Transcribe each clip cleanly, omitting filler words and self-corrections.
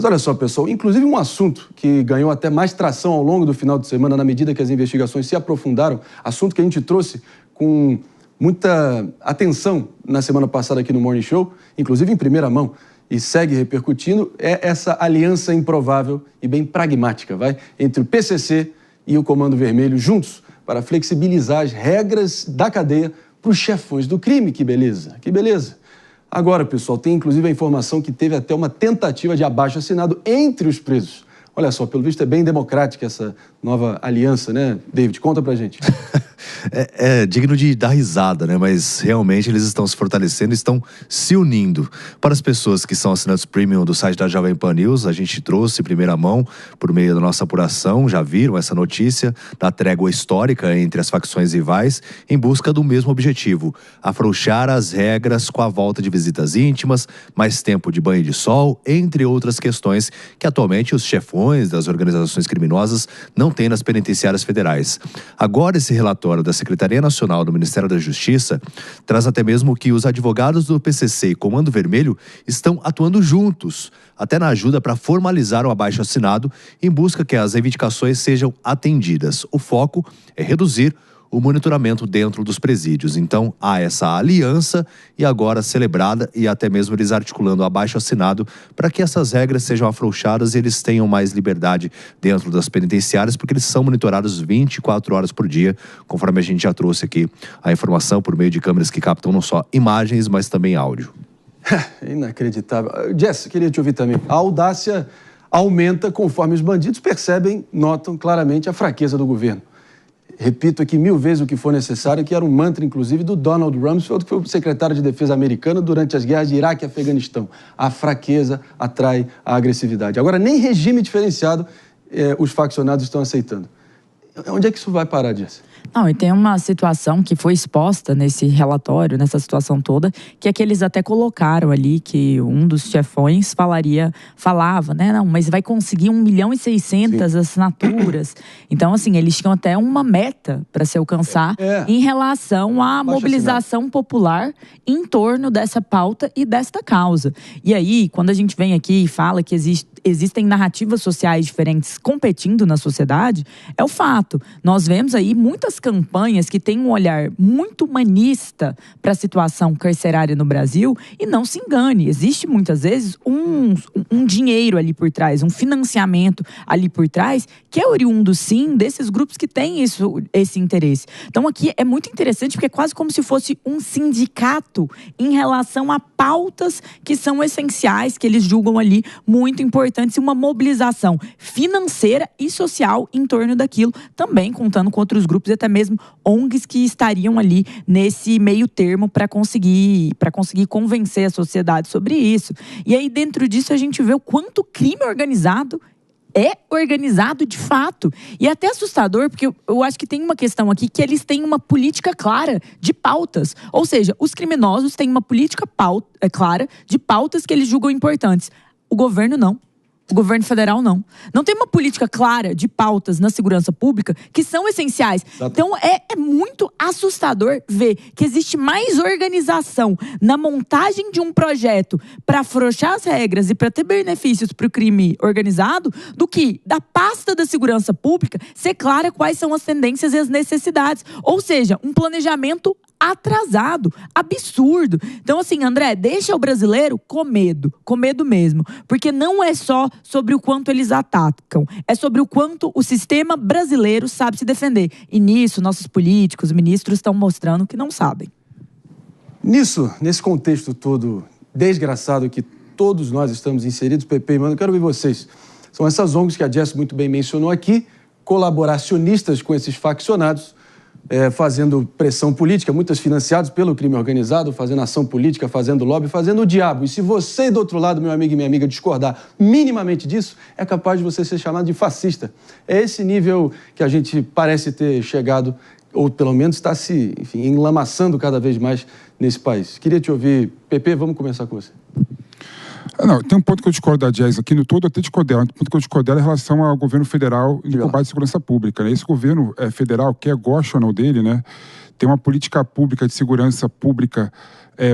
Mas olha só, pessoal, inclusive um assunto que ganhou até mais tração ao longo do final de semana, na medida que as investigações se aprofundaram, assunto que a gente trouxe com muita atenção na semana passada aqui no Morning Show, inclusive em primeira mão, e segue repercutindo, é essa aliança improvável e bem pragmática, entre o PCC e o Comando Vermelho juntos para flexibilizar as regras da cadeia para os chefões do crime. Que beleza, que beleza. Agora, pessoal, tem inclusive a informação que teve até uma tentativa de abaixo-assinado entre os presos. Olha só, pelo visto é bem democrática essa nova aliança, né, David? Conta pra gente. É digno de dar risada, né? Mas realmente eles estão se fortalecendo, estão se unindo. Para as pessoas que são assinantes premium do site da Jovem Pan News, a gente trouxe em primeira mão, por meio da nossa apuração, já viram essa notícia da trégua histórica entre as facções rivais em busca do mesmo objetivo: afrouxar as regras com a volta de visitas íntimas, mais tempo de banho de sol, entre outras questões que atualmente os chefões das organizações criminosas não têm nas penitenciárias federais. Agora, esse relatório da Secretaria Nacional do Ministério da Justiça traz até mesmo que os advogados do PCC e Comando Vermelho estão atuando juntos, até na ajuda para formalizar o abaixo-assinado em busca que as reivindicações sejam atendidas. O foco é reduzir o monitoramento dentro dos presídios. Então, há essa aliança e agora celebrada e até mesmo eles articulando o abaixo-assinado para que essas regras sejam afrouxadas e eles tenham mais liberdade dentro das penitenciárias, porque eles são monitorados 24 horas por dia, conforme a gente já trouxe aqui a informação por meio de câmeras que captam não só imagens, mas também áudio. Inacreditável. Jess, queria te ouvir também. A audácia aumenta conforme os bandidos percebem, notam claramente a fraqueza do governo. Repito aqui 1000 vezes o que for necessário, que era um mantra, inclusive, do Donald Rumsfeld, que foi o secretário de Defesa americano durante as guerras de Iraque e Afeganistão. A fraqueza atrai a agressividade. Agora, nem regime diferenciado os faccionados estão aceitando. Onde é que isso vai parar, Jess? Não, e tem uma situação que foi exposta nesse relatório, nessa situação toda, que é que eles até colocaram ali que um dos chefões falava, né? Não, mas vai conseguir 1.600.000 assinaturas. Então, assim, eles tinham até uma meta para se alcançar em relação à mobilização popular em torno dessa pauta e desta causa. E aí, quando a gente vem aqui e fala que existem narrativas sociais diferentes competindo na sociedade, é o fato. Nós vemos aí muitas campanhas que têm um olhar muito humanista para a situação carcerária no Brasil, e não se engane, existe muitas vezes um dinheiro ali por trás, um financiamento ali por trás, que é oriundo sim desses grupos que têm esse interesse. Então aqui é muito interessante porque é quase como se fosse um sindicato em relação a pautas que são essenciais, que eles julgam ali muito importantes, e uma mobilização financeira e social em torno daquilo, também contando com outros grupos e até mesmo ONGs que estariam ali nesse meio termo para conseguir convencer a sociedade sobre isso. E aí dentro disso a gente vê o quanto o crime organizado é organizado de fato. E é até assustador, porque eu acho que tem uma questão aqui que eles têm uma política clara de pautas. Ou seja, os criminosos têm uma política clara de pautas que eles julgam importantes. O governo não. O governo federal não. Não tem uma política clara de pautas na segurança pública que são essenciais. Exato. Então é muito assustador ver que existe mais organização na montagem de um projeto para afrouxar as regras e para ter benefícios para o crime organizado do que da pasta da segurança pública ser clara quais são as tendências e as necessidades. Ou seja, um planejamento atrasado, absurdo. Então assim, André, deixa o brasileiro com medo mesmo, porque não é só sobre o quanto eles atacam, é sobre o quanto o sistema brasileiro sabe se defender. E nisso, nossos políticos, ministros estão mostrando que não sabem. Nesse contexto todo desgraçado que todos nós estamos inseridos, Pepe e Mano, eu quero ouvir vocês. São essas ONGs que a Jess muito bem mencionou aqui, colaboracionistas com esses faccionados, fazendo pressão política, muitas financiadas pelo crime organizado, fazendo ação política, fazendo lobby, fazendo o diabo. E se você, do outro lado, meu amigo e minha amiga, discordar minimamente disso, é capaz de você ser chamado de fascista. É esse nível que a gente parece ter chegado, ou pelo menos está se, enlamaçando cada vez mais nesse país. Queria te ouvir. Pepe, vamos começar com você. Não, tem um ponto que eu discordo da Jess aqui no todo, até discordo. Um ponto que eu discordo é em relação ao governo federal e do combate à segurança pública, né? Esse governo federal, quer goste ou não dele, né, tem uma política pública de segurança pública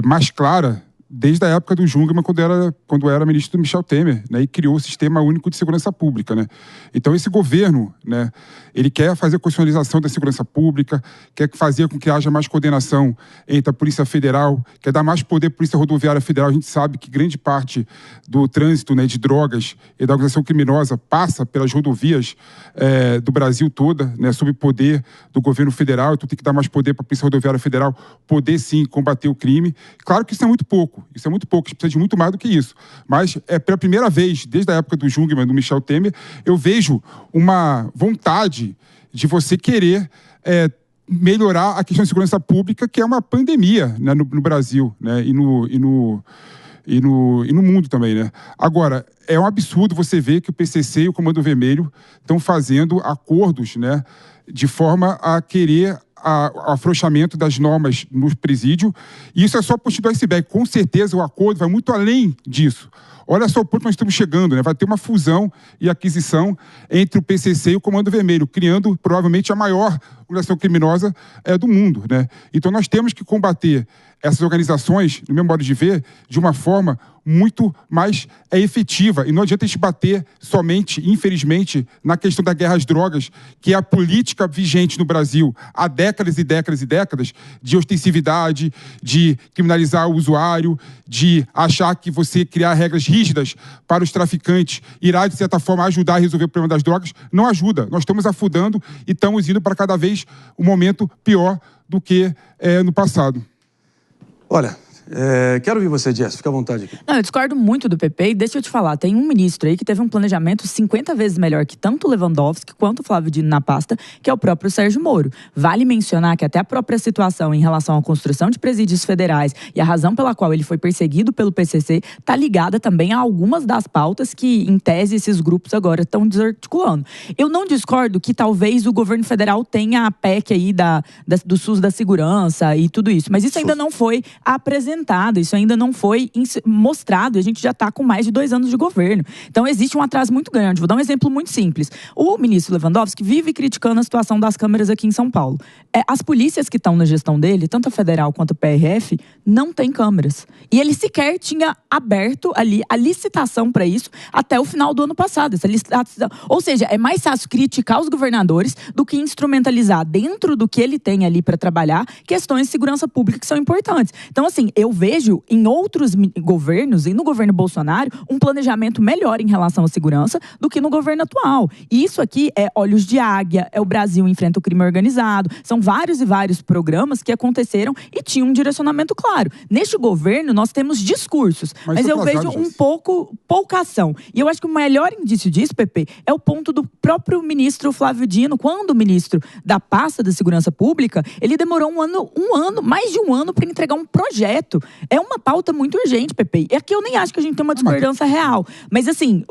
mais clara desde a época do Jungmann, quando era ministro do Michel Temer, né, e criou o Sistema Único de Segurança Pública, né? Então esse governo, né, ele quer fazer a constitucionalização da segurança pública, quer fazer com que haja mais coordenação entre a Polícia Federal, quer dar mais poder à Polícia Rodoviária Federal. A gente sabe que grande parte do trânsito, né, de drogas e da organização criminosa passa pelas rodovias do Brasil toda, né, sob poder do governo federal. Então tem que dar mais poder para a Polícia Rodoviária Federal poder sim combater o crime. Claro que isso é muito pouco, a gente precisa de muito mais do que isso. Mas pela primeira vez, desde a época do Jungmann, do Michel Temer, eu vejo uma vontade de você querer melhorar a questão de segurança pública, que é uma pandemia, né, no Brasil, né, e no mundo também, né? Agora, é um absurdo você ver que o PCC e o Comando Vermelho estão fazendo acordos, né, de forma a querer o afrouxamento das normas no presídio. E isso é só a ponta do iceberg. Com certeza o acordo vai muito além disso. Olha só o ponto que nós estamos chegando, né? Vai ter uma fusão e aquisição entre o PCC e o Comando Vermelho, criando provavelmente a maior organização criminosa do mundo, né? Então nós temos que combater essas organizações, no meu modo de ver, de uma forma muito mais efetiva. E não adianta a gente bater somente, infelizmente, na questão da guerra às drogas, que é a política vigente no Brasil há décadas e décadas e décadas, de ostensividade, de criminalizar o usuário, de achar que você criar regras rígidas para os traficantes irá, de certa forma, ajudar a resolver o problema das drogas. Não ajuda. Nós estamos afundando e estamos indo para cada vez um momento pior do que no passado. Olha, quero ouvir você, Jess, fica à vontade aqui. Não, eu discordo muito do PP e deixa eu te falar, tem um ministro aí que teve um planejamento 50 vezes melhor que tanto o Lewandowski quanto o Flávio Dino na pasta, que é o próprio Sérgio Moro. Vale mencionar que até a própria situação em relação à construção de presídios federais e a razão pela qual ele foi perseguido pelo PCC está ligada também a algumas das pautas que, em tese, esses grupos agora estão desarticulando. Eu não discordo que talvez o governo federal tenha a PEC aí do SUS da segurança e tudo isso, mas isso ainda não foi apresentado. Isso ainda não foi mostrado e a gente já está com mais de 2 anos de governo. Então existe um atraso muito grande. Vou dar um exemplo muito simples. O ministro Lewandowski vive criticando a situação das câmeras aqui em São Paulo. As polícias que estão na gestão dele, tanto a federal quanto a PRF, não tem câmeras. E ele sequer tinha aberto ali a licitação para isso até o final do ano passado. Ou seja, é mais fácil criticar os governadores do que instrumentalizar dentro do que ele tem ali para trabalhar questões de segurança pública que são importantes. Então, assim, eu vejo em outros governos, e no governo Bolsonaro, um planejamento melhor em relação à segurança do que no governo atual. E isso aqui é Olhos de Águia, é o Brasil Enfrenta o Crime Organizado, são vários e vários programas que aconteceram e tinham um direcionamento claro. Neste governo, nós temos discursos, mas eu vejo pouca ação. E eu acho que o melhor indício disso, Pepe, é o ponto do próprio ministro Flávio Dino, quando ministro da pasta da Segurança Pública, ele demorou mais de um ano para entregar um projeto. É uma pauta muito urgente, Pepe. E aqui eu nem acho que a gente tem uma discordância real. Mas assim,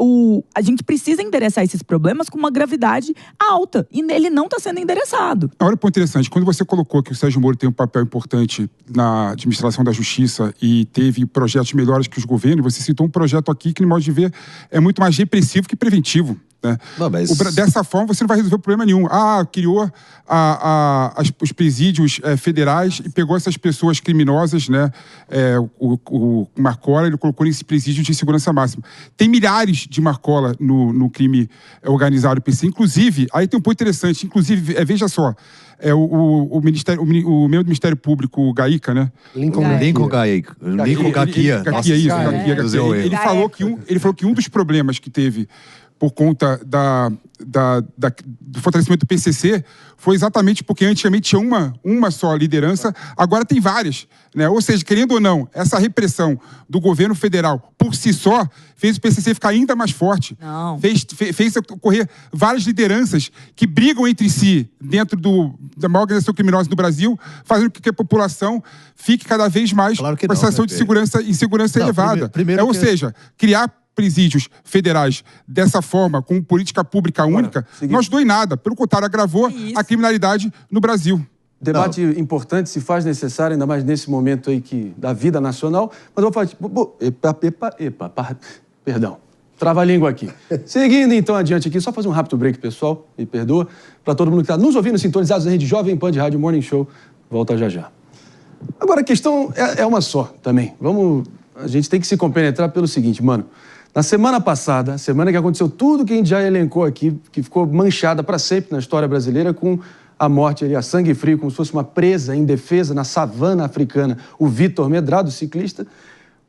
a gente precisa endereçar esses problemas com uma gravidade alta. E ele não está sendo endereçado. Olha o ponto interessante. Quando você colocou que o Sérgio Moro tem um papel importante na administração da justiça e teve projetos melhores que os governos, você citou um projeto aqui que, no modo de ver, é muito mais repressivo que preventivo. Né? Não, mas... Dessa forma, você não vai resolver problema nenhum. Criou os presídios federais e pegou essas pessoas criminosas, né? O Marcola, ele colocou nesse presídio de segurança máxima. Tem milhares de Marcola no crime organizado PC. Inclusive, aí tem um ponto interessante, inclusive, veja só, o meu Ministério Público, o GAICA, né? Lincoln Gakia. Ele falou que um dos problemas que teve por conta do fortalecimento do PCC foi exatamente porque antigamente tinha uma só liderança, agora tem várias, né? Ou seja, querendo ou não, essa repressão do governo federal por si só fez o PCC ficar ainda mais forte. Não. Fez ocorrer várias lideranças que brigam entre si dentro da maior organização criminosa do Brasil, fazendo com que a população fique cada vez mais com a sensação de insegurança elevada. Ou seja, criar presídios federais dessa forma, com política pública única, não ajudou em nada. Pelo contrário, agravou a criminalidade no Brasil. Debate importante, se faz necessário, ainda mais nesse momento aí da vida nacional. Mas eu vou falar... Perdão. Trava a língua aqui. Seguindo então adiante aqui, só fazer um rápido break, pessoal. Me perdoa. Para todo mundo que está nos ouvindo, sintonizados na rede Jovem Pan de Rádio Morning Show. Volta já já. Agora a questão é uma só também. Vamos a gente tem que se compenetrar pelo seguinte, mano. Na semana passada, semana que aconteceu tudo que a gente já elencou aqui, que ficou manchada para sempre na história brasileira com a morte ali a sangue frio, como se fosse uma presa indefesa na savana africana, o Vitor Medrado, ciclista.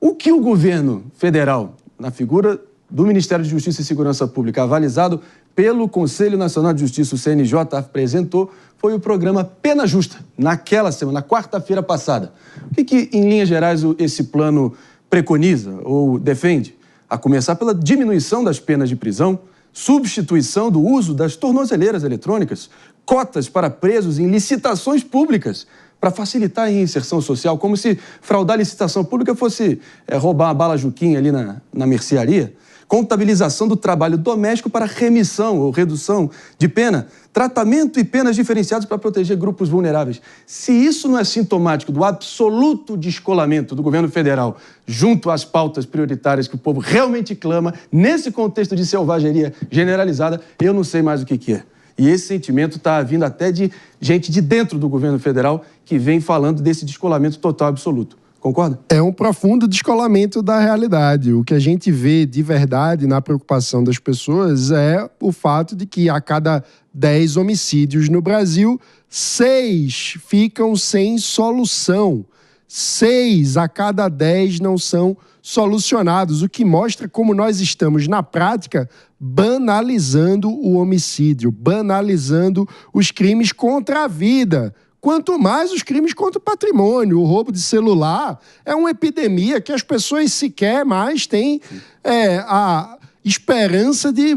O que o governo federal, na figura do Ministério de Justiça e Segurança Pública, avalizado pelo Conselho Nacional de Justiça, o CNJ, apresentou foi o programa Pena Justa, naquela semana, na quarta-feira passada. O que, em linhas gerais, esse plano preconiza ou defende? A começar pela diminuição das penas de prisão, substituição do uso das tornozeleiras eletrônicas, cotas para presos em licitações públicas, para facilitar a inserção social, como se fraudar a licitação pública fosse roubar uma bala Juquinha ali na mercearia. Contabilização do trabalho doméstico para remissão ou redução de pena, tratamento e penas diferenciadas para proteger grupos vulneráveis. Se isso não é sintomático do absoluto descolamento do governo federal junto às pautas prioritárias que o povo realmente clama, nesse contexto de selvageria generalizada, eu não sei mais o que é. E esse sentimento está vindo até de gente de dentro do governo federal que vem falando desse descolamento total absoluto. Concorda? É um profundo descolamento da realidade. O que a gente vê de verdade na preocupação das pessoas é o fato de que a cada 10 homicídios no Brasil, 6 ficam sem solução. 6 a cada 10 não são solucionados, o que mostra como nós estamos, na prática, banalizando o homicídio, banalizando os crimes contra a vida. Quanto mais os crimes contra o patrimônio, o roubo de celular é uma epidemia que as pessoas sequer mais têm a esperança de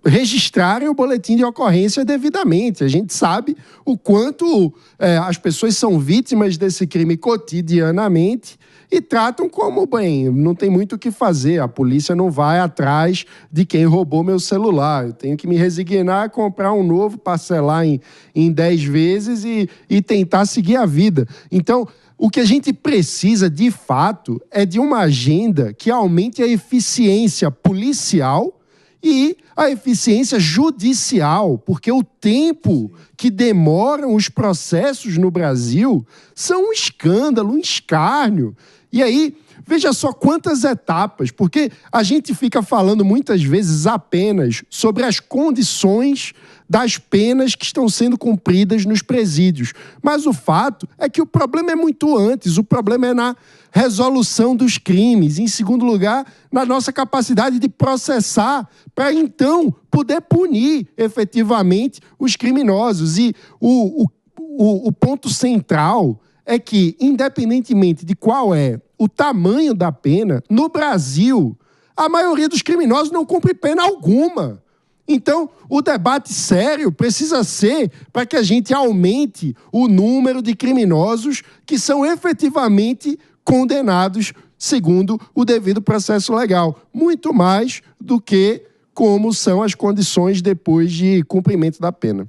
registrarem o boletim de ocorrência devidamente. A gente sabe o quanto as pessoas são vítimas desse crime cotidianamente e tratam como, bem, não tem muito o que fazer, a polícia não vai atrás de quem roubou meu celular, eu tenho que me resignar a comprar um novo, parcelar em 10 vezes e tentar seguir a vida. Então, o que a gente precisa, de fato, é de uma agenda que aumente a eficiência policial e a eficiência judicial, porque o tempo que demoram os processos no Brasil são um escândalo, um escárnio. E aí, veja só quantas etapas, porque a gente fica falando muitas vezes apenas sobre as condições das penas que estão sendo cumpridas nos presídios. Mas o fato é que o problema é muito antes, o problema é na resolução dos crimes, em segundo lugar, na nossa capacidade de processar, para então poder punir efetivamente os criminosos. E o ponto central é que, independentemente de qual é o tamanho da pena, no Brasil, a maioria dos criminosos não cumpre pena alguma. Então, o debate sério precisa ser para que a gente aumente o número de criminosos que são efetivamente condenados segundo o devido processo legal. Muito mais do que como são as condições depois de cumprimento da pena.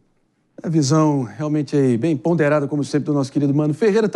A visão realmente aí bem ponderada, como sempre, do nosso querido Mano Ferreira.